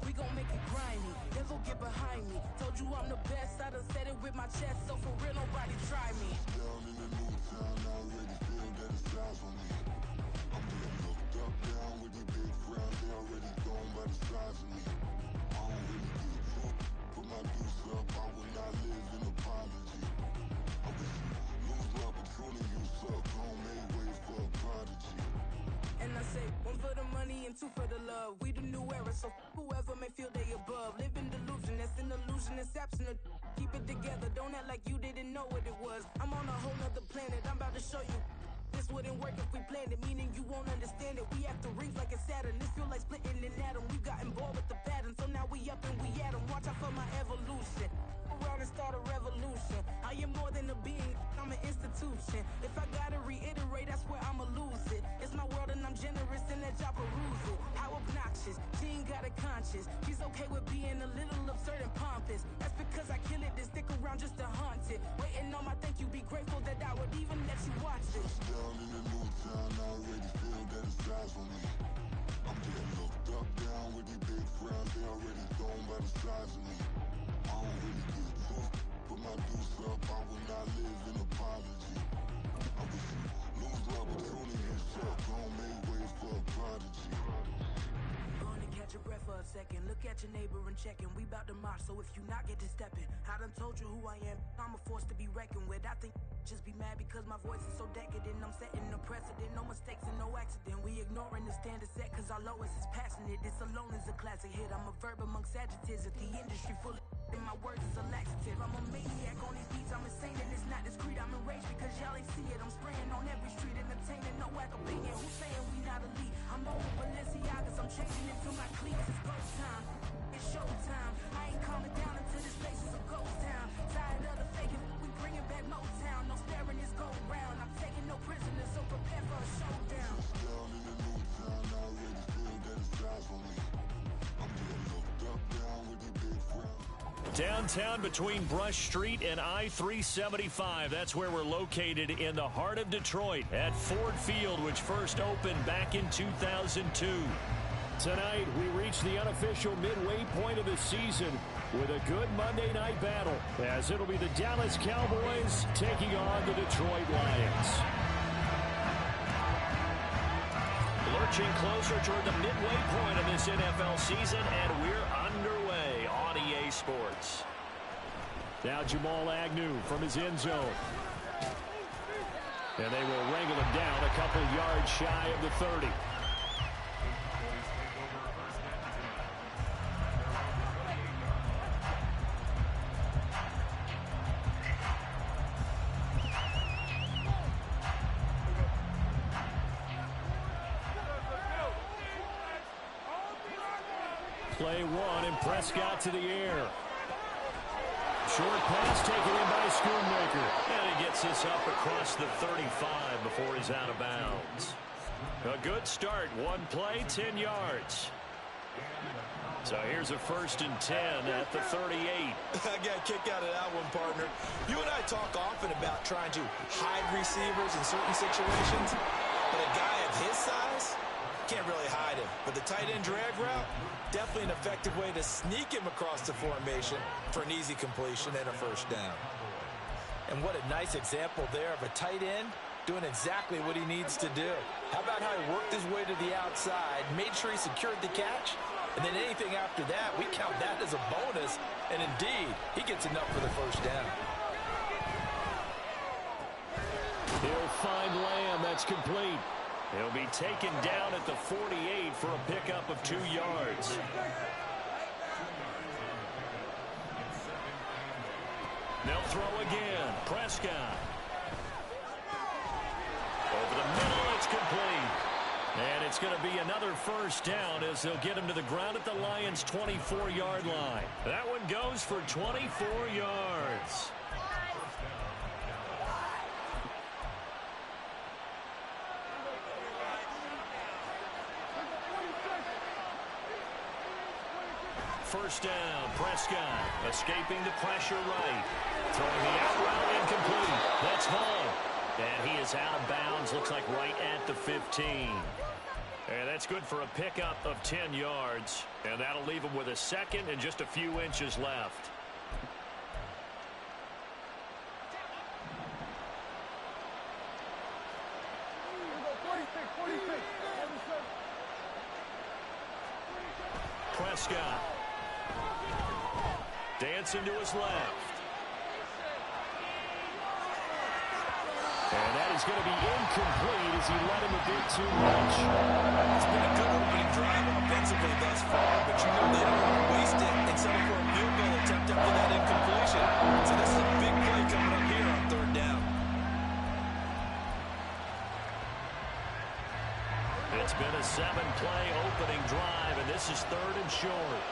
we gon' make it grimy. Never get behind me. Told you I'm the best, I done said it with my chest, so for real, nobody try me. Down in the new town, I already feel that it's eyes on me. I'm getting looked up, down with the big crowd, they already gone by the size of me. I don't really get fucked, put my deuce up, I will not live in apology. I wish you lose the opportunity, you suck, don't make way for a prodigy. And I say, one for the money and two for the love. We the new era, so whoever may feel they above. Live in delusion, that's an illusion, that's absent. Keep it together, don't act like you didn't know what it was. I'm on a whole nother planet, I'm about to show you. This wouldn't work if we planned it, meaning you won't understand it. We have to rings like a Saturn, this feel like splitting an atom. We got involved with the pattern, so now we up and we at 'em. Watch out for my evolution. Around and start a revolution. I am more than a being, I'm an institution. If I gotta reiterate, that's where I'ma lose it. It's my world and I'm generous and let y'all peruse it. How obnoxious, she ain't got a conscience. She's okay with being a little absurd and pompous. That's because I kill it, then stick around just to haunt it. Waiting on my thank you, be grateful that I would even let you watch it. Down in the new town, I already feel that it's eyes on me. I'm getting looked up, down with the big crowd, they already gone by the size of me. I don't really get fucked, put my deuce up, I will not live in apology. I wish you lose the opportunity, you suck, don't make way for a prodigy. Gonna catch your breath for a second. Look at your neighbor and check in. We bout to march, so if you not get to stepping, I done told you who I am. I'm a force to be reckoned with. I think just be mad because my voice is so decadent. I'm setting a precedent, no mistakes and no accident. We ignoring the standard set cause our lowest is passionate. This alone is a classic hit. I'm a verb amongst adjectives. If the industry full of and my words is a laxative. I'm a maniac on these beats, I'm insane and it's not discreet. I'm enraged because y'all ain't see it. I'm spraying on every street, entertaining, no whack opinion. Who's saying we not elite? I'm over Balenciagas, I'm changing into my cleats. It's ghost time, it's showtime. I ain't calming down until this place is a ghost town. Tired of the faking, we bringing back Motown. No sparing this go round. I'm taking no prisoners, so prepare for a showdown. Down in the new town, I already feel that it's eyes on me. I'm getting looked up, down with the big crowd. Downtown between Brush Street and I-375. That's where we're located in the heart of Detroit at Ford Field, which first opened back in 2002. Tonight, we reach the unofficial midway point of the season with a good Monday night battle, as it'll be the Dallas Cowboys taking on the Detroit Lions. Lurching closer toward the midway point of this NFL season, and we're underway on EA Sports. Now Jamal Agnew from his end zone. And they will wrangle him down a couple yards shy of the 30. Play one, and Prescott to the air. Short pass taken in by Schoonmaker. And he gets this up across the 35 before he's out of bounds. A good start. One play, 10 yards. So here's a 1st and 10 at the 38. I got a kick out of that one, partner. You and I talk often about trying to hide receivers in certain situations, but a guy of his size can't really hide him. But the tight end drag route, definitely an effective way to sneak him across the formation for an easy completion and a first down. And what a nice example there of a tight end doing exactly what he needs to do. How about how he worked his way to the outside, made sure he secured the catch, and then anything after that, we count that as a bonus, and indeed, he gets enough for the first down. He'll find Lamb. That's complete. He'll be taken down at the 48 for a pickup of 2 yards. They'll throw again. Prescott. Over the middle, it's complete. And it's going to be another first down as they'll get him to the ground at the Lions' 24-yard line. That one goes for 24 yards. First down, Prescott escaping the pressure right. Throwing the out route incomplete. That's Hall. And he is out of bounds, looks like right at the 15. And that's good for a pickup of 10 yards. And that'll leave him with a second and just a few inches left. Prescott. Dancing to his left. And that is going to be incomplete as he let him a bit too much. It's been a good opening drive offensively thus far, but you know they don't want to waste it and settle for a field goal attempt after that incompletion. So this is a big play coming up here on third down. It's been a 7-play opening drive, and this is third and short.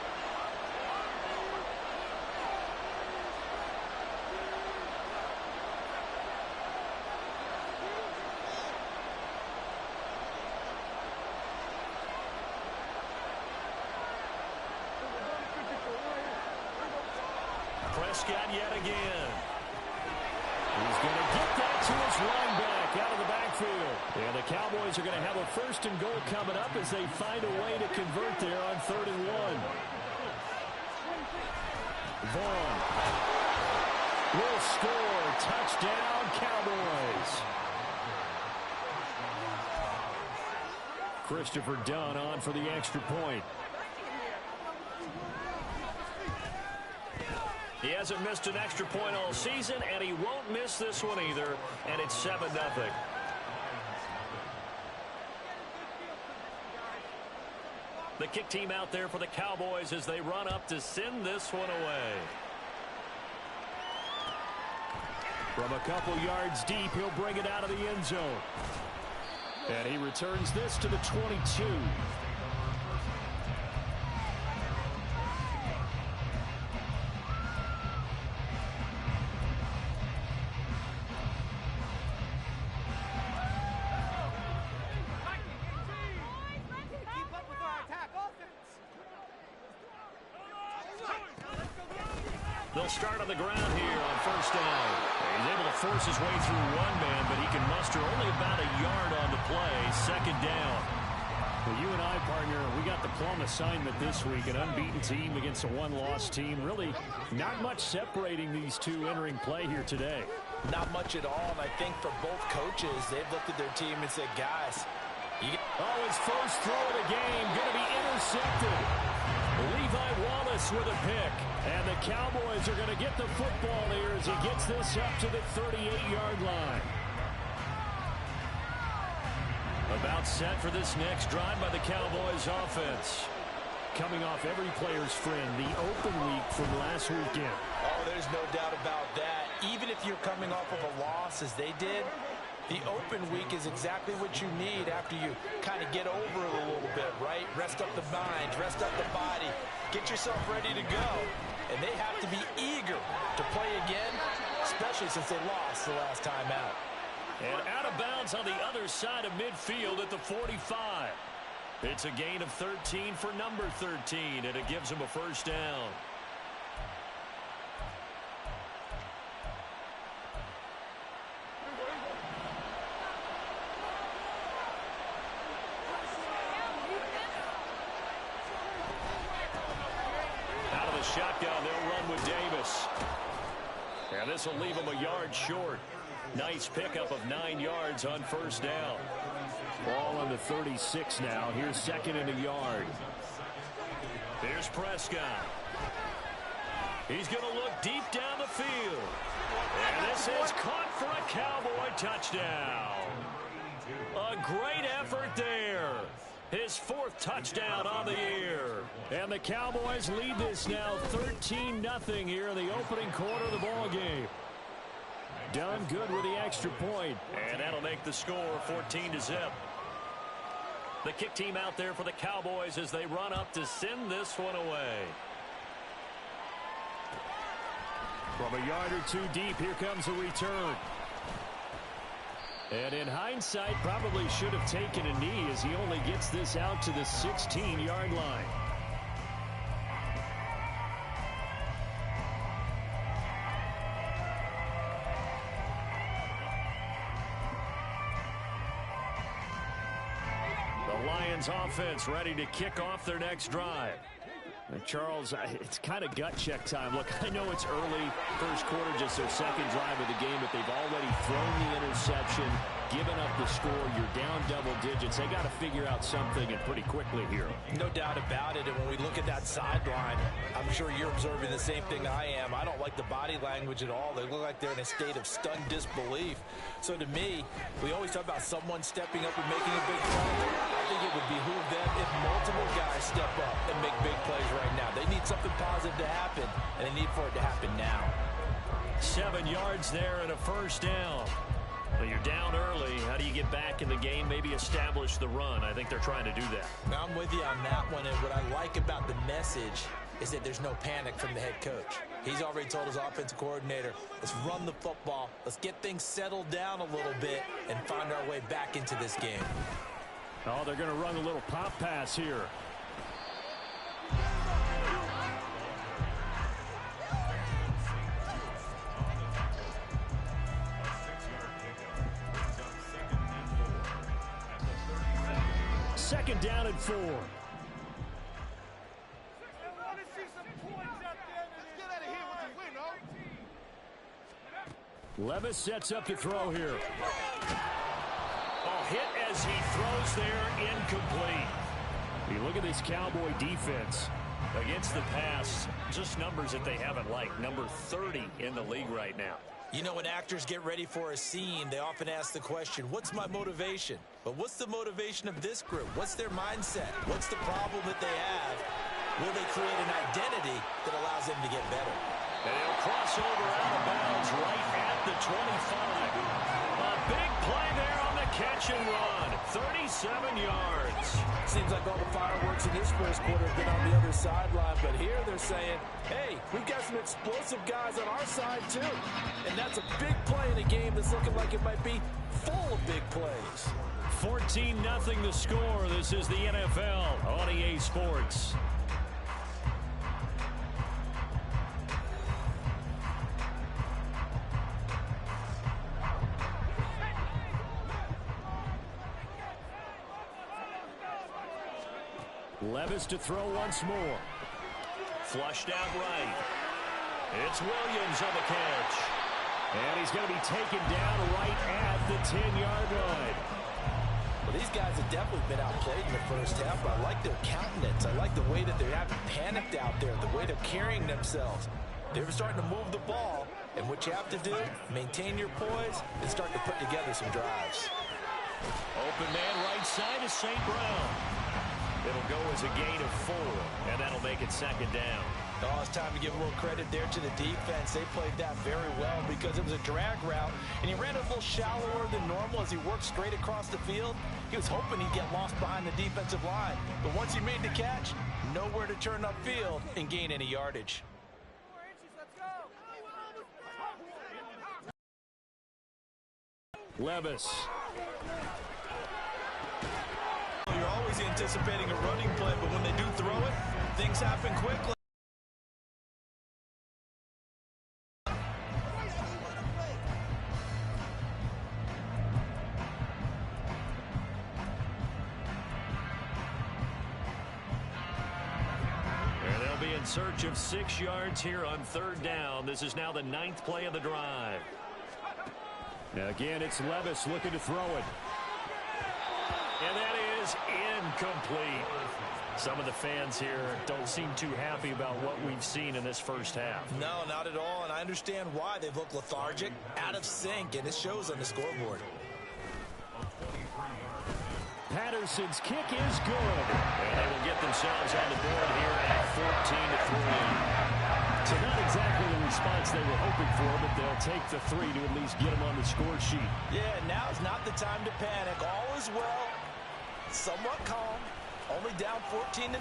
Prescott yet again. He's going to get that to his running back out of the backfield. And the Cowboys are going to have a first and goal coming up as they find a way to convert there on 3rd and 1. Vaughn will score. Touchdown, Cowboys. Christopher Dunn on for the extra point. He hasn't missed an extra point all season, and he won't miss this one either, and it's 7-0. The kick team out there for the Cowboys as they run up to send this one away. From a couple yards deep, he'll bring it out of the end zone. And he returns this to the 22. They'll start on the ground here on first down. He's able to force his way through one man, but he can muster only about a yard on the play. Second down. Well, you and I, partner, we got the plum assignment this week. An unbeaten team against a one-loss team. Really not much separating these two entering play here today. Not much at all, and I think for both coaches, they've looked at their team and said, guys, his first throw of the game going to be intercepted. Levi Wallace with a pick. And the Cowboys are going to get the football here as he gets this up to the 38-yard line. About set for this next drive by the Cowboys offense. Coming off every player's friend, the open week from last weekend. Oh, there's no doubt about that. Even if you're coming off of a loss as they did, the open week is exactly what you need after you kind of get over it a little bit, right? Rest up the mind, rest up the body, get yourself ready to go. And they have to be eager to play again, especially since they lost the last time out. And out of bounds on the other side of midfield at the 45. It's a gain of 13 for number 13, and it gives them a first down. Shotgun, they'll run with Davis. And this will leave him a yard short. Nice pickup of 9 yards on first down. Ball on the 36 now. Here's second and a yard. Here's Prescott. He's going to look deep down the field. And this is caught for a Cowboy touchdown. A great effort there. His 4th touchdown on the year. And the Cowboys lead this now 13-0 here in the opening quarter of the ball game. Done good with the extra point. And that'll make the score 14-0. The kick team out there for the Cowboys as they run up to send this one away. From a yard or two deep, here comes a return. And in hindsight, probably should have taken a knee as he only gets this out to the 16-yard line. The Lions offense ready to kick off their next drive. Charles, it's kind of gut check time. Look, I know it's early, first quarter, just their second drive of the game, but they've already thrown the interception, given up the score. You're down double digits. They got to figure out something, and pretty quickly here. No doubt about it. And when we look at that sideline, I'm sure you're observing the same thing I am. I don't like the body language at all. They look like they're in a state of stunned disbelief. So to me, we always talk about someone stepping up and making a big play. I think it would behoove them if multiple guys step up and make big plays right now. They need something positive to happen, and they need for it to happen now. 7 yards there and a first down. Well, you're down early. How do you get back in the game? Maybe establish the run. I think they're trying to do that. Now, I'm with you on that one, and what I like about the message is that there's no panic from the head coach. He's already told his offensive coordinator, let's run the football, let's get things settled down a little bit, and find our way back into this game. Oh, they're going to run a little pop pass here. Second down and 4. Levis sets up to throw here. Oh, hit as he throws there, incomplete. You look at this Cowboy defense against the pass, just numbers that they haven't liked. Number 30 in the league right now. You know, when actors get ready for a scene, they often ask the question, what's my motivation? But what's the motivation of this group? What's their mindset? What's the problem that they have? Will they create an identity that allows them to get better? And he'll cross over out of bounds right at the 25. A big play there on the catch and run. 37 yards. Seems like all the fireworks in this first quarter have been on the other sideline, but here they're saying, hey, we've got some explosive guys on our side too. And that's a big play in a game that's looking like it might be full of big plays. 14-0 the score. This is the NFL on EA Sports. Levis to throw once more. Flushed out right. It's Williams on the catch. And he's going to be taken down right at the 10-yard line. Well, these guys have definitely been outplayed in the first half, but I like their countenance. I like the way that they haven't panicked out there, the way they're carrying themselves. They're starting to move the ball, and what you have to do, maintain your poise and start to put together some drives. Open man right side is St. Brown. It'll go as a gain of 4, and that'll make it second down. Oh, it's time to give a little credit there to the defense. They played that very well because it was a drag route, and he ran a little shallower than normal as he worked straight across the field. He was hoping he'd get lost behind the defensive line, but once he made the catch, nowhere to turn upfield and gain any yardage. Levis. You're always anticipating a running play, but when they do throw it, things happen quickly. And they'll be in search of 6 yards here on third down. This is now the 9th play of the drive. Now again, it's Levis looking to throw it. And that is incomplete. Some of the fans here don't seem too happy about what we've seen in this first half. No, not at all, and I understand why. They've looked lethargic, out of sync, and it shows on the scoreboard. Patterson's kick is good. And they will get themselves on the board here at 14-3. So not exactly the response they were hoping for, but they'll take the 3 to at least get them on the score sheet. Yeah, now's not the time to panic. All is well, somewhat calm, only down 14-0.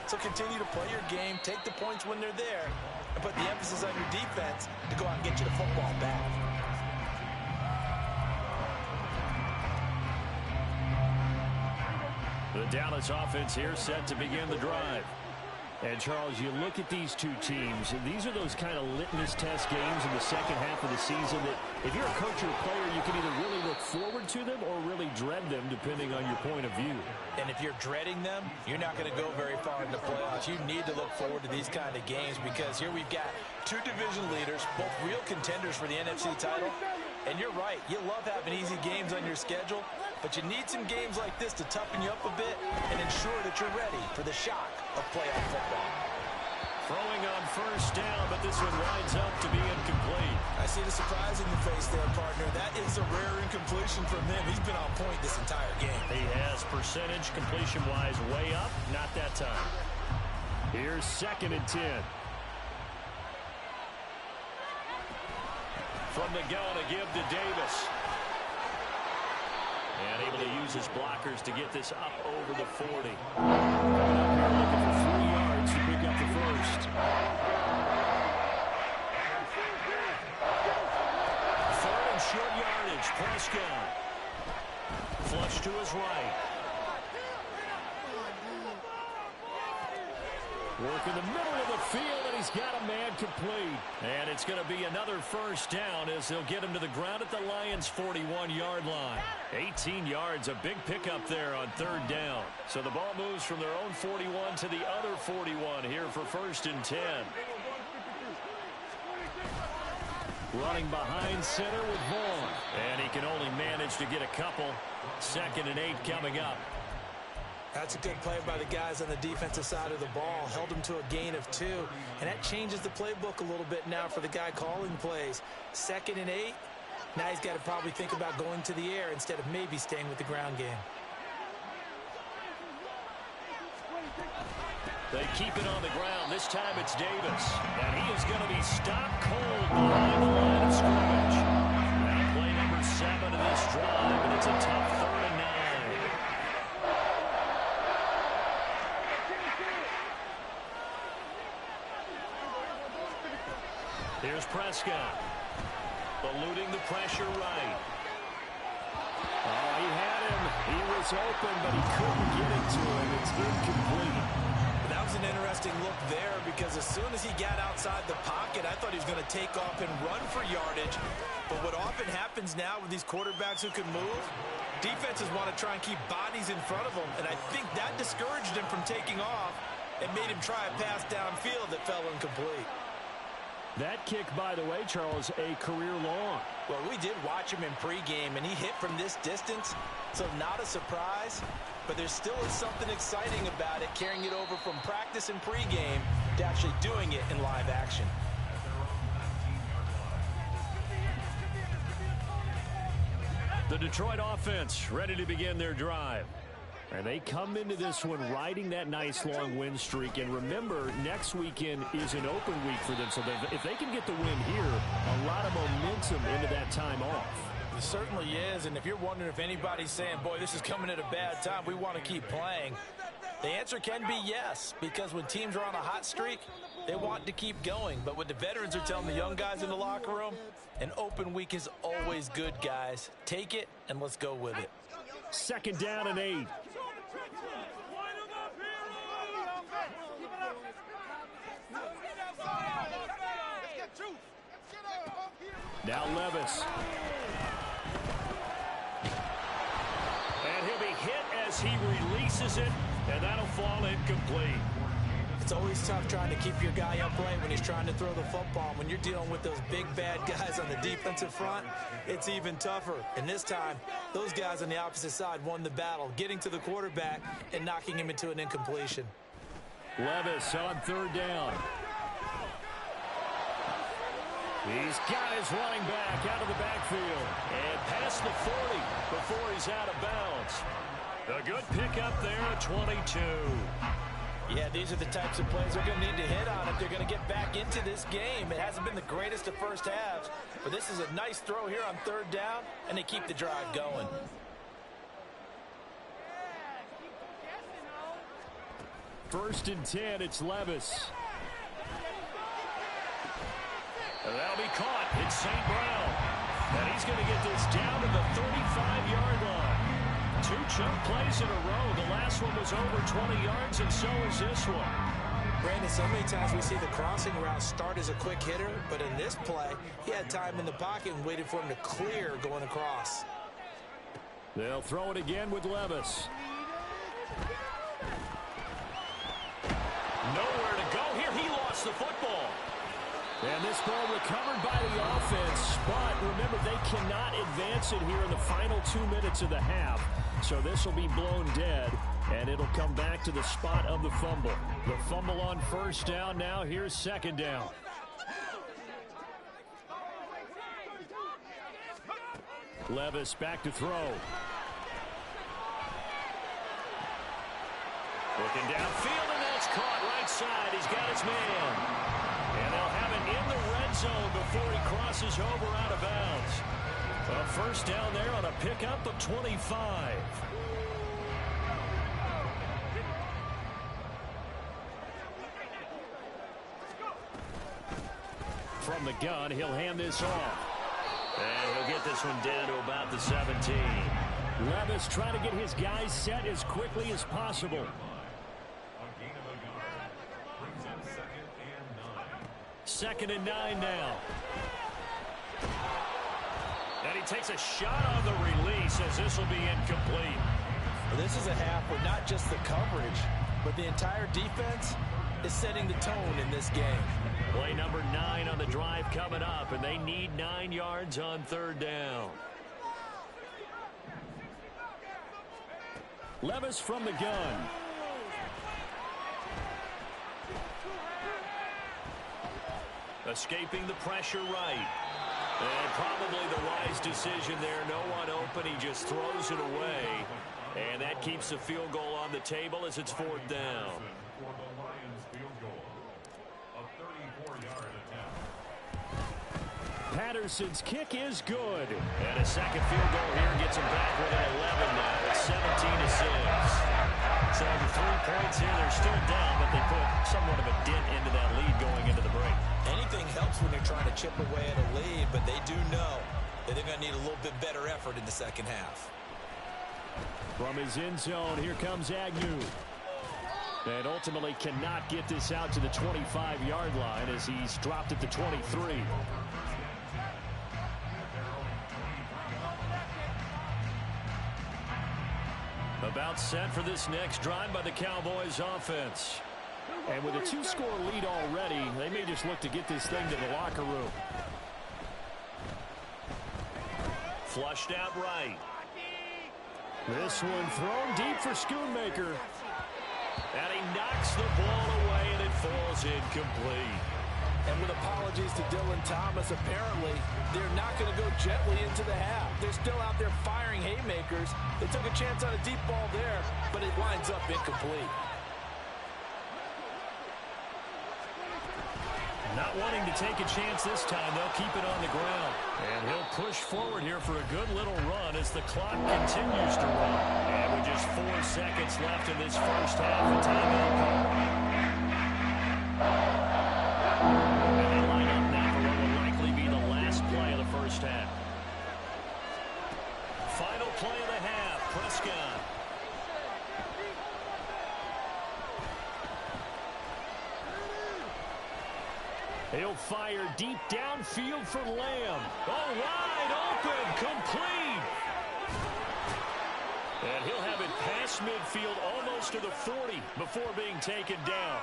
So continue to play your game, take the points when they're there, and put the emphasis on your defense to go out and get you the football back. The Dallas offense here set to begin the drive. And, Charles, you look at these two teams, and these are those kind of litmus test games in the second half of the season that if you're a coach or a player, you can either really look forward to them or really dread them, depending on your point of view. And if you're dreading them, you're not going to go very far in the playoffs. You need to look forward to these kind of games because here we've got two division leaders, both real contenders for the NFC title. And you're right, you love having easy games on your schedule, but you need some games like this to toughen you up a bit and ensure that you're ready for the shock of playoff football. Throwing on first down, but this one winds up to be incomplete. I see the surprise in your face there, partner. That is a rare incompletion from him. He's been on point this entire game. He has percentage completion-wise way up, not that time. Here's 2nd and 10. From the gun, a give to Davis. And able to use his blockers to get this up over the 40. Looking for 3 yards to pick up the first. 3rd and short yardage. Prescott. Flush to his right. Work in the middle of the field, and he's got a man complete. And it's going to be another first down as they'll get him to the ground at the Lions' 41-yard line. 18 yards, a big pickup there on 3rd down. So the ball moves from their own 41 to the other 41 here for 1st and 10. Running behind center with Vaughn. And he can only manage to get a couple. 2nd and 8 coming up. That's a good play by the guys on the defensive side of the ball. Held him to a gain of 2. And that changes the playbook a little bit now for the guy calling plays. 2nd and 8. Now he's got to probably think about going to the air instead of maybe staying with the ground game. They keep it on the ground. This time it's Davis. And he is going to be stopped cold behind the line of scrimmage. Now play number 7 of this drive, and it's a tough 3rd and 9. Here's Prescott. Eluding the pressure right. Oh, he had him. He was open, but he couldn't get it to him. It's incomplete. That was an interesting look there because as soon as he got outside the pocket, I thought he was going to take off and run for yardage. But what often happens now with these quarterbacks who can move, defenses want to try and keep bodies in front of them. And I think that discouraged him from taking off and made him try a pass downfield that fell incomplete. That kick, by the way, Charles, a career long. Well, we did watch him in pregame, and he hit from this distance, so not a surprise. But there still is something exciting about it, carrying it over from practice and pregame to actually doing it in live action. The Detroit offense ready to begin their drive. And they come into this one riding that nice long win streak. And remember, next weekend is an open week for them. So if they can get the win here, a lot of momentum into that time off. It certainly is. And if you're wondering if anybody's saying, boy, this is coming at a bad time, we want to keep playing, the answer can be yes. Because when teams are on a hot streak, they want to keep going. But what the veterans are telling the young guys in the locker room, an open week is always good, guys. Take it, and let's go with it. 2nd down and 8. Now Levis. And he'll be hit as he releases it, and that'll fall incomplete. It's always tough trying to keep your guy upright when he's trying to throw the football. When you're dealing with those big, bad guys on the defensive front, it's even tougher. And this time, those guys on the opposite side won the battle, getting to the quarterback and knocking him into an incompletion. Levis on 3rd down. He's got his running back out of the backfield and past the 40 before he's out of bounds. A good pickup there at 22. Yeah, these are the types of plays they're going to need to hit on if they're going to get back into this game. It hasn't been the greatest of first halves, but this is a nice throw here on 3rd down, and they keep the drive going. First and 10, it's Levis. And that'll be caught. It's St. Brown. And he's going to get this down to the 35-yard line. 2 chunk plays in a row. The last one was over 20 yards, and so is this one. Brandon, so many times we see the crossing route start as a quick hitter, but in this play, he had time in the pocket and waited for him to clear going across. They'll throw it again with Levis. Nowhere to go here. He lost the football. And this ball recovered by the offense, but remember, they cannot advance it here in the final 2 minutes of the half. So this will be blown dead, and it'll come back to the spot of the fumble. The fumble on first down now. Here's second down. Levis back to throw. Looking downfield, and that's caught right side. He's got his man. And they'll have it in the red zone before he crosses over out of bounds. A first down there on a pickup of 25. From the gun, he'll hand this off. And he'll get this one down to about the 17. Levis trying to get his guys set as quickly as possible. Second and 9 now. And he takes a shot on the release as this will be incomplete. Well, this is a half where not just the coverage, but the entire defense is setting the tone in this game. Play number 9 on the drive coming up, and they need 9 yards on third down. Levis from the gun. Escaping the pressure right. And probably the wise decision there. No one open. He just throws it away. And that keeps the field goal on the table as it's fourth down. Patterson's kick is good. And a second field goal here gets him back within 11 now. It's 17-6. So the 3 points here, they're still down, but they put somewhat of a dent into that lead going into the break. Anything helps when you're trying to chip away at a lead, but they do know that they're going to need a little bit better effort in the second half. From his end zone, here comes Agnew. And ultimately cannot get this out to the 25-yard line as he's dropped at the 23. About set for this next drive by the Cowboys offense. And with a 2-score lead already, they may just look to get this thing to the locker room. Flushed out right. This one thrown deep for Schoonmaker. And he knocks the ball away, and it falls incomplete. And with apologies to Dylan Thomas, apparently they're not going to go gently into the half. They're still out there firing haymakers. They took a chance on a deep ball there, but it winds up incomplete. Not wanting to take a chance this time, they'll keep it on the ground. And he'll push forward here for a good little run as the clock continues to run. And with just 4 seconds left in this first half, a timeout call. And they line up now for what will likely be the last play of the first half. Final play of the half, Prescott. He'll fire deep downfield for Lamb. Oh, wide open, complete. And he'll have it past midfield almost to the 40 before being taken down.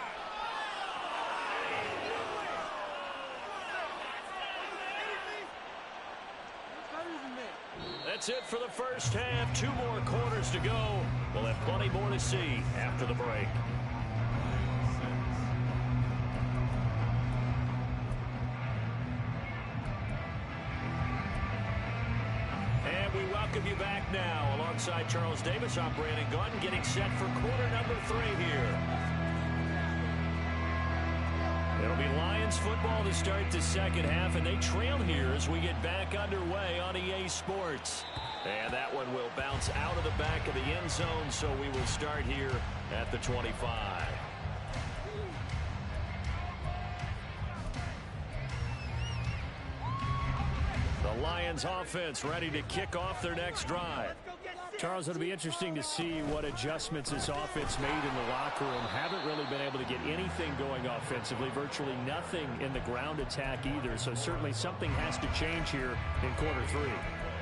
That's it for the first half. 2 more quarters to go. We'll have plenty more to see after the break. Welcome you back now. Alongside Charles Davis, I'm Brandon Gaudin, getting set for quarter number 3 here. It'll be Lions football to start the second half, and they trail here as we get back underway on EA Sports. And that one will bounce out of the back of the end zone, so we will start here at the 25. The Lions offense ready to kick off their next drive. Charles, it'll be interesting to see what adjustments this offense made in the locker room. Haven't really been able to get anything going offensively, virtually nothing in the ground attack either. So certainly something has to change here in quarter 3.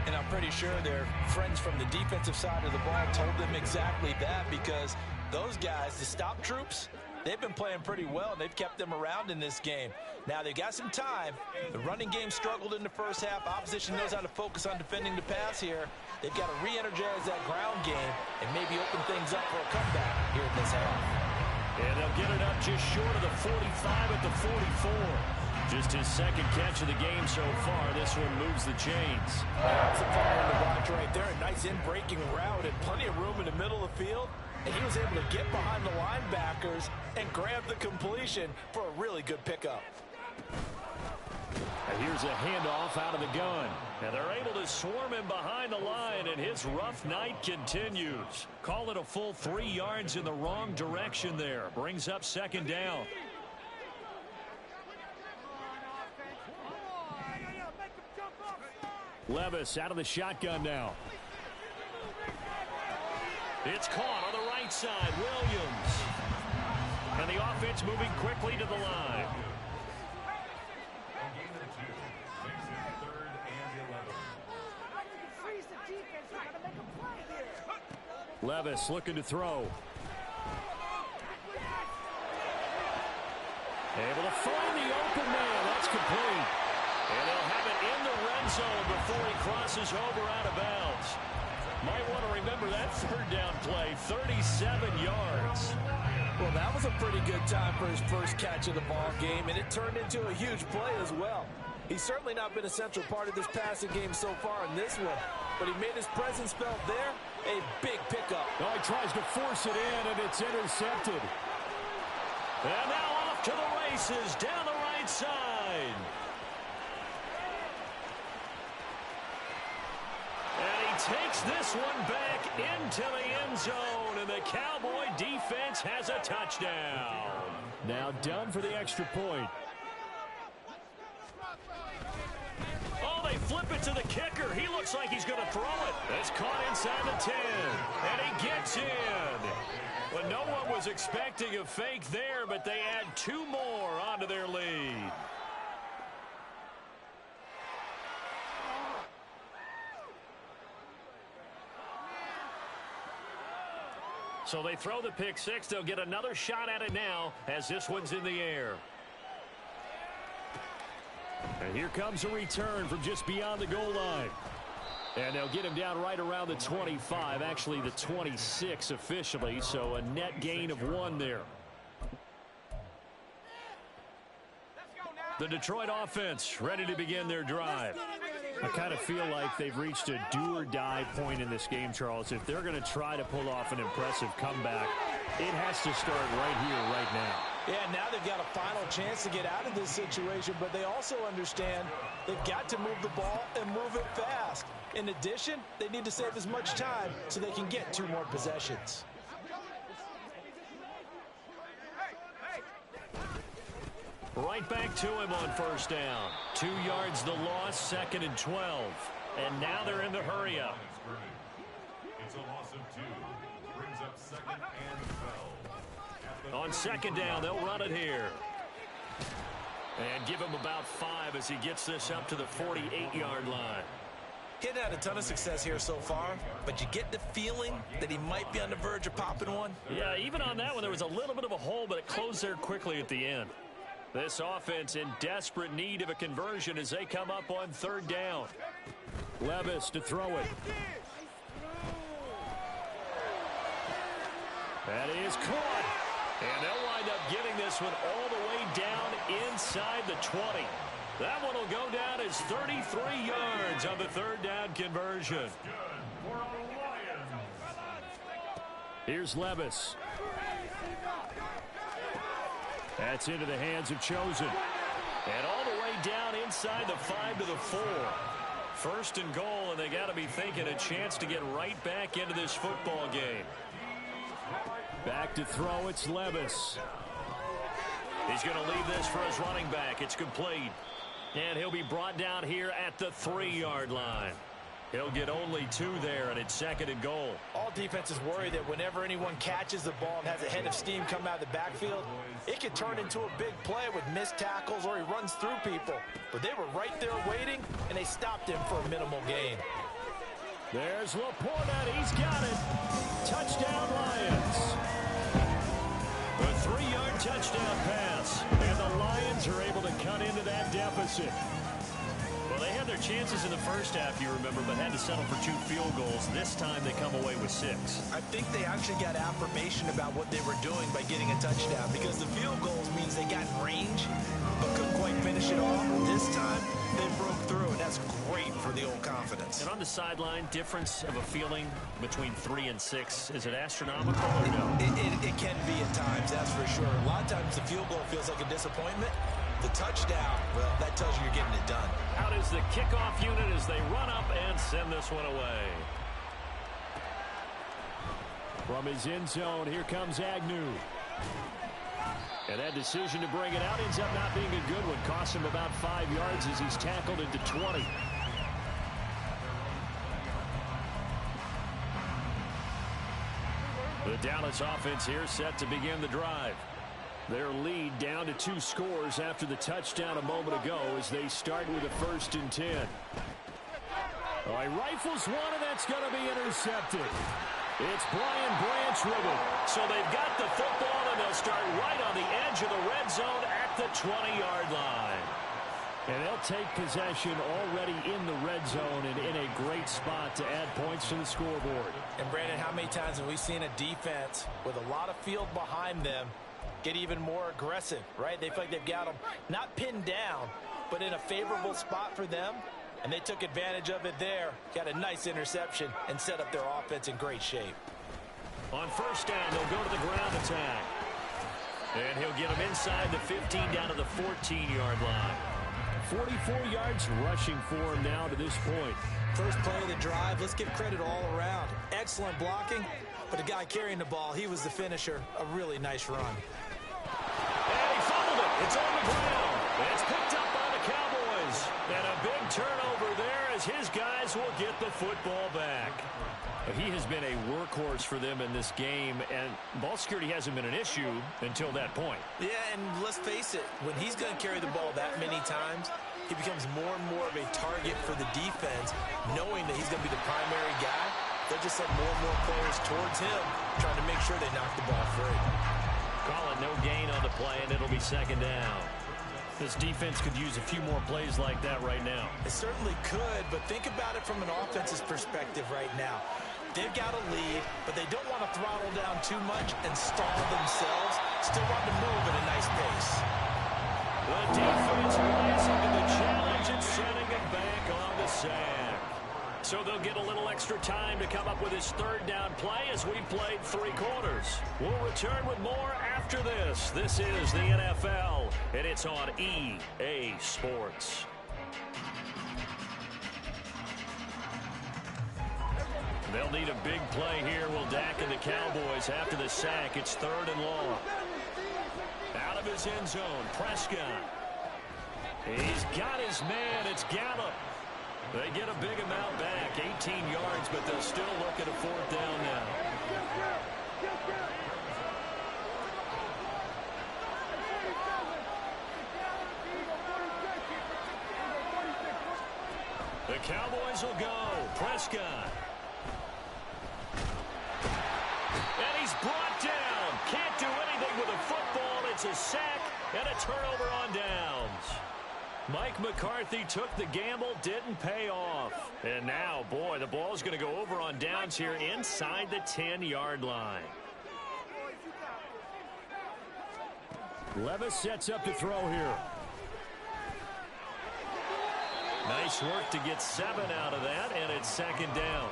And I'm pretty sure their friends from the defensive side of the ball told them exactly that, because those guys, the stop troops, they've been playing pretty well, and they've kept them around in this game. Now, they've got some time. The running game struggled in the first half. Opposition knows how to focus on defending the pass here. They've got to re-energize that ground game and maybe open things up for a comeback here in this half. And they'll get it up just short of the 45 at the 44. Just his second catch of the game so far. This one moves the chains. That's a fun one to watch right there. A nice in-breaking route and plenty of room in the middle of the field. And he was able to get behind the linebackers and grab the completion for a really good pickup. And here's a handoff out of the gun. And they're able to swarm him behind the line, and his rough night continues. Call it a full 3 yards in the wrong direction there. Brings up second down. Levis out of the shotgun now. It's caught on the right side. Williams. And the offense moving quickly to the line. Levis looking to throw. Able to find the open man. That's complete. And they'll have it in the red zone before he crosses over out of bounds. Might want to remember that third down play, 37 yards. Well, that was a pretty good time for his first catch of the ball game, and it turned into a huge play as well. He's certainly not been a central part of this passing game so far in this one, but he made his presence felt there. A big pickup. Oh, he tries to force it in, and it's intercepted. And now off to the races down the right side. And he takes this one back into the end zone, and the Cowboy defense has a touchdown. Now done for the extra point. Oh, they flip it to the kicker. He looks like he's going to throw it. It's caught inside the 10, and he gets in. Well, no one was expecting a fake there, but they add 2 more onto their lead. So they throw the pick six. They'll get another shot at it now as this one's in the air. And here comes a return from just beyond the goal line. And they'll get him down right around the 25, actually the 26 officially, so a net gain of 1 there. The Detroit offense ready to begin their drive. I kind of feel like they've reached a do-or-die point in this game, Charles. If they're going to try to pull off an impressive comeback, it has to start right here, right now. Yeah, now they've got a final chance to get out of this situation, but they also understand they've got to move the ball and move it fast. In addition, they need to save as much time so they can get 2 more possessions. Right back to him on first down. 2 yards the loss, 2nd and 12. And now they're in the hurry-up. It's a loss of 2. Brings up 2nd and 12. On second down, they'll run it here. And give him about 5 as he gets this up to the 48-yard line. He hadn't had a ton of success here so far, but you get the feeling that he might be on the verge of popping one. Yeah, even on that one, there was a little bit of a hole, but it closed there quickly at the end. This offense in desperate need of a conversion as they come up on 3rd down. Levis to throw it. That is caught. And they'll wind up getting this one all the way down inside the 20. That one will go down as 33 yards on the 3rd down conversion. Here's Levis. That's into the hands of Chosen. And all the way down inside the 5 to the 4. 1st and goal, and they got to be thinking a chance to get right back into this football game. Back to throw, it's Levis. He's going to leave this for his running back. It's complete. And he'll be brought down here at the 3-yard line. He'll get only 2 there, and it's 2nd and goal. All defenses worry that whenever anyone catches the ball and has a head of steam come out of the backfield, it could turn into a big play with missed tackles or he runs through people. But they were right there waiting, and they stopped him for a minimal gain. There's Laporta. He's got it. Touchdown, Lions. A 3-yard touchdown pass, and the Lions are able to cut into that deficit. Well, they had their chances in the first half, you remember, but had to settle for 2 field goals. This time they come away with 6. I think they actually got affirmation about what they were doing by getting a touchdown, because the field goals means they got range but couldn't quite finish it off. This time they broke through, and that's great for the old confidence. And on the sideline, difference of a feeling between 3 and 6, is it astronomical or no? It can be at times, that's for sure. A lot of times the field goal feels like a disappointment. The touchdown, well, that tells you you're getting it done. Out is the kickoff unit as they run up and send this one away. From his end zone, here comes Agnew. And that decision to bring it out ends up not being a good one. Costs him about 5 yards as he's tackled into 20. The Dallas offense here set to begin the drive. Their lead down to 2 scores after the touchdown a moment ago as they start with a 1st and 10. Oh, he rifles one, and that's going to be intercepted. It's Brian Branch with it. So they've got the football, and they'll start right on the edge of the red zone at the 20-yard line. And they'll take possession already in the red zone and in a great spot to add points to the scoreboard. And, Brandon, how many times have we seen a defense with a lot of field behind them get even more aggressive, right? They feel like they've got them not pinned down, but in a favorable spot for them, and they took advantage of it there, got a nice interception, and set up their offense in great shape. On 1st down, they'll go to the ground attack. And he'll get them inside the 15 down to the 14-yard line. 44 yards rushing for him now to this point. First play of the drive, let's give credit all around. Excellent blocking, but the guy carrying the ball, he was the finisher. A really nice run. And he fumbled it. It's on the ground. It's picked up by the Cowboys. And a big turnover there as his guys will get the football back. He has been a workhorse for them in this game, and ball security hasn't been an issue until that point. Yeah, and let's face it, when he's going to carry the ball that many times, he becomes more and more of a target for the defense, knowing that he's going to be the primary guy. They'll just send more and more players towards him, trying to make sure they knock the ball free. Call it no gain on the play, and it'll be 2nd down. This defense could use a few more plays like that right now. It certainly could, but think about it from an offense's perspective right now. They've got a lead, but they don't want to throttle down too much and stall themselves. Still want to move at a nice pace. The defense rising to the challenge and sending it back on the sack. So they'll get a little extra time to come up with his 3rd down play as we've played 3 quarters. We'll return with more after this. This is the NFL, and it's on EA Sports. They'll need a big play here, will Dak and the Cowboys after the sack. It's 3rd and long. Out of his end zone, Prescott. He's got his man. It's Gallup. They get a big amount back, 18 yards, but they'll still look at a 4th down now. The Cowboys will go. Prescott. And he's brought down. Can't do anything with a football. It's a sack and a turnover on downs. Mike McCarthy took the gamble, didn't pay off. And now, boy, the ball's going to go over on downs here inside the 10-yard line. Levis sets up to throw here. Nice work to get 7 out of that, and it's 2nd down.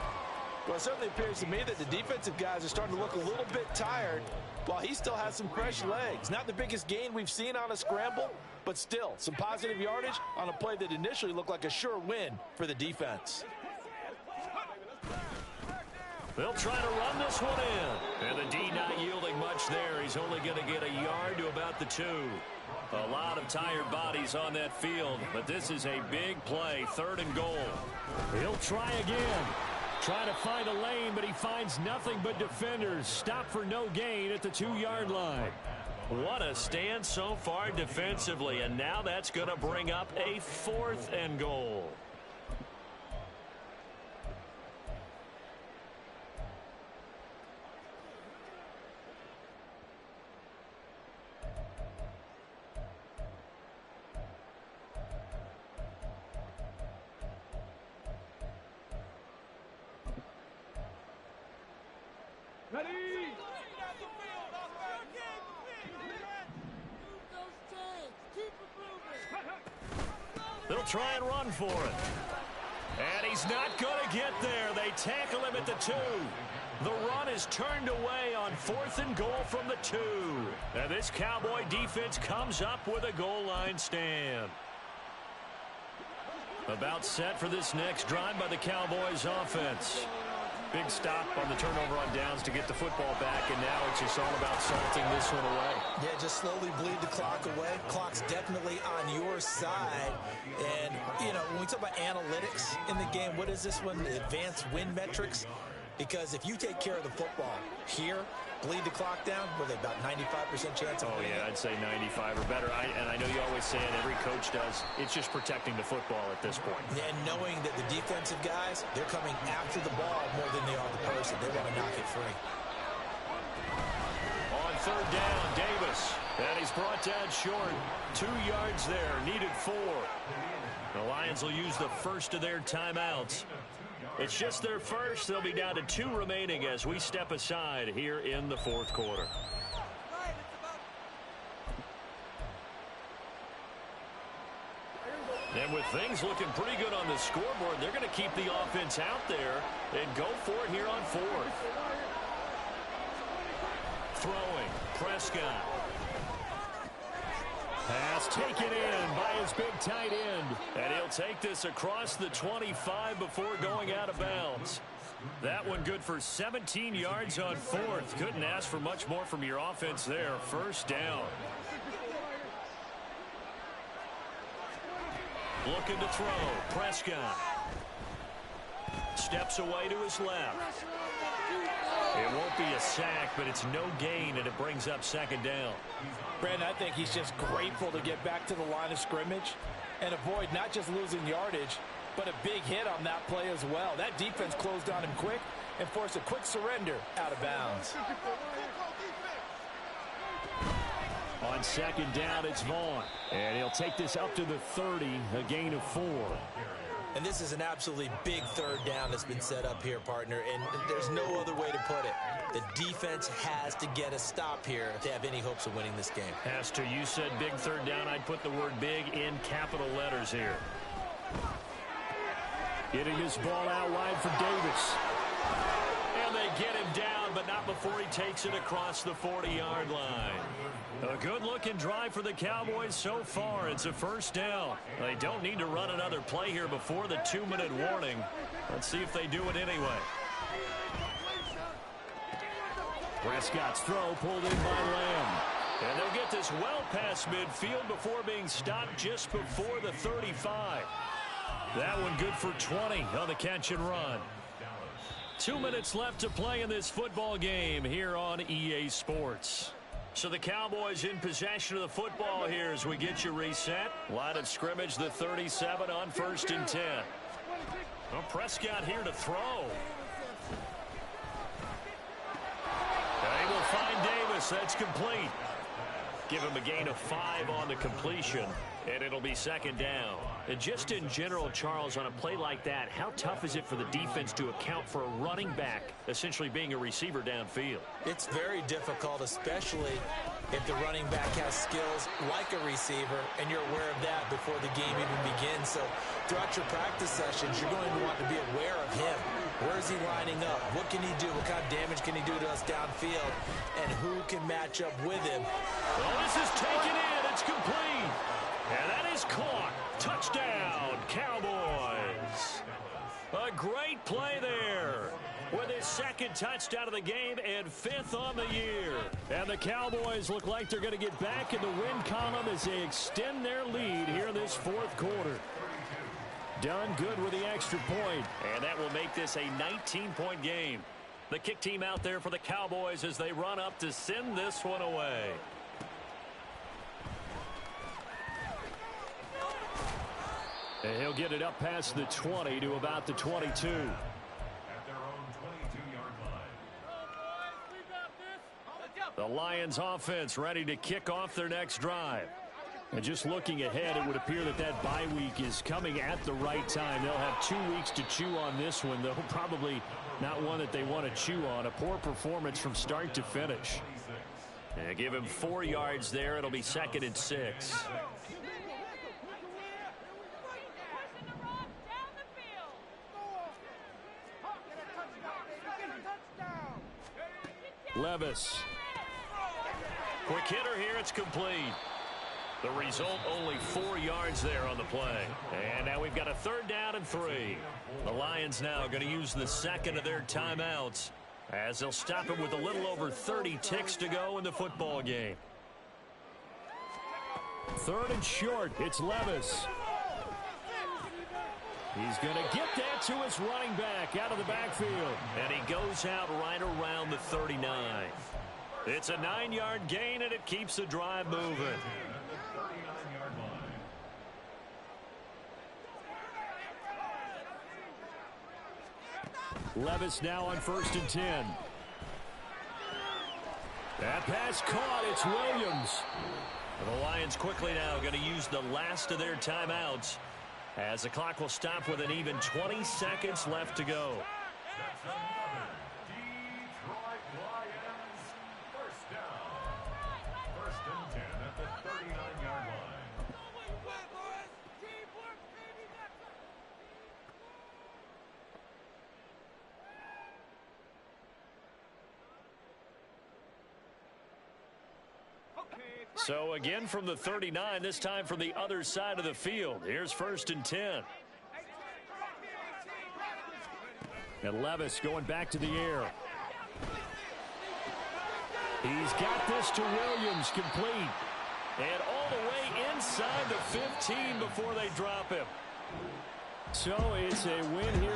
Well, it certainly appears to me that the defensive guys are starting to look a little bit tired while he still has some fresh legs. Not the biggest gain we've seen on a scramble, but still some positive yardage on a play that initially looked like a sure win for the defense. They'll try to run this one in. And the D not yielding much there. He's only going to get a yard to about the 2. A lot of tired bodies on that field, but this is a big play, 3rd and goal. He'll try again. Trying to find a lane, but he finds nothing but defenders. Stop for no gain at the 2-yard line. What a stand so far defensively, and now that's going to bring up a 4th and goal. They'll try and run for it. And he's not going to get there. They tackle him at the 2. The run is turned away on 4th and goal from the 2. And this Cowboy defense comes up with a goal line stand. About set for this next drive by the Cowboys offense. Big stop on the turnover on downs to get the football back, and now it's just all about salting this one away. Yeah, just slowly bleed the clock away. Clock's definitely on your side. And, you know, when we talk about analytics in the game, what is this one? Advanced win metrics? Because if you take care of the football here, bleed the clock down, with about 95% chance of winning. Yeah, I'd say 95 or better. And I know you always say it, every coach does. It's just protecting the football at this point. Yeah, and knowing that the defensive guys, they're coming after the ball more than they are the person. They want to knock it free. On 3rd down, Davis. And he's brought down short. 2 yards there, needed 4. The Lions will use the first of their timeouts. It's just their first. They'll be down to 2 remaining as we step aside here in the 4th quarter. And with things looking pretty good on the scoreboard, they're going to keep the offense out there and go for it here on 4th. Throwing, Prescott. Pass taken in by his big tight end. And he'll take this across the 25 before going out of bounds. That one good for 17 yards on 4th. Couldn't ask for much more from your offense there. 1st down. Looking to throw. Prescott. Steps away to his left. It won't be a sack, but it's no gain, and it brings up 2nd down. Brandon, I think he's just grateful to get back to the line of scrimmage and avoid not just losing yardage, but a big hit on that play as well. That defense closed on him quick and forced a quick surrender out of bounds. On 2nd down, it's Vaughn. And he'll take this up to the 30, a gain of 4. And this is an absolutely big 3rd down that's been set up here, partner, and there's no other way to put it. The defense has to get a stop here if they have any hopes of winning this game. Has to. You said big 3rd down. I'd put the word big in capital letters here. Getting this ball out wide for Davis. And they get him down, but not before he takes it across the 40-yard line. A good-looking drive for the Cowboys so far. It's a 1st down. They don't need to run another play here before the 2-minute warning. Let's see if they do it anyway. Prescott's throw pulled in by Lamb. And they'll get this well past midfield before being stopped just before the 35. That one good for 20 on the catch and run. 2 minutes left to play in this football game here on EA Sports. So the Cowboys in possession of the football here as we get you reset. Line of scrimmage, the 37 on 1st and 10. Well, Prescott here to throw. They will find Davis. That's complete. Give him a gain of 5 on the completion, and it'll be 2nd down. And just in general, Charles, on a play like that, how tough is it for the defense to account for a running back essentially being a receiver downfield? It's very difficult, especially if the running back has skills like a receiver, and you're aware of that before the game even begins. So throughout your practice sessions, you're going to want to be aware of him. Where is he lining up? What can he do? What kind of damage can he do to us downfield? And who can match up with him? Well, this is taken in. It's complete. And that is caught. Touchdown, Cowboys. A great play there with his second touchdown of the game and 5th on the year. And the Cowboys look like they're going to get back in the win column as they extend their lead here in this 4th quarter. Done good with the extra point. And that will make this a 19-point game. The kick team out there for the Cowboys as they run up to send this one away. And he'll get it up past the 20 to about the 22. At their own 22-yard line. The Lions offense ready to kick off their next drive. And just looking ahead, it would appear that that bye week is coming at the right time. They'll have 2 weeks to chew on this one, though probably not one that they want to chew on. A poor performance from start to finish. And give him 4 yards there. It'll be 2nd and 6. Levis. Quick hitter here. It's complete. The result, only 4 yards there on the play. And now we've got a 3rd down and 3. The Lions now going to use the 2nd of their timeouts as they'll stop it with a little over 30 ticks to go in the football game. 3rd and short. It's Levis. He's going to get that to his running back out of the backfield. And he goes out right around the 39. It's a 9-yard gain, and it keeps the drive moving. Levis now on 1st and 10. That pass caught. It's Williams. And the Lions quickly now going to use the last of their timeouts as the clock will stop with an even 20 seconds left to go. Detroit Lions, 1st down. 1st and 10 at the 39-yard line. So again from the 39, this time from the other side of the field. Here's 1st and 10. And Levis going back to the air. He's got this to Williams, complete. And all the way inside the 15 before they drop him. So it's a win here.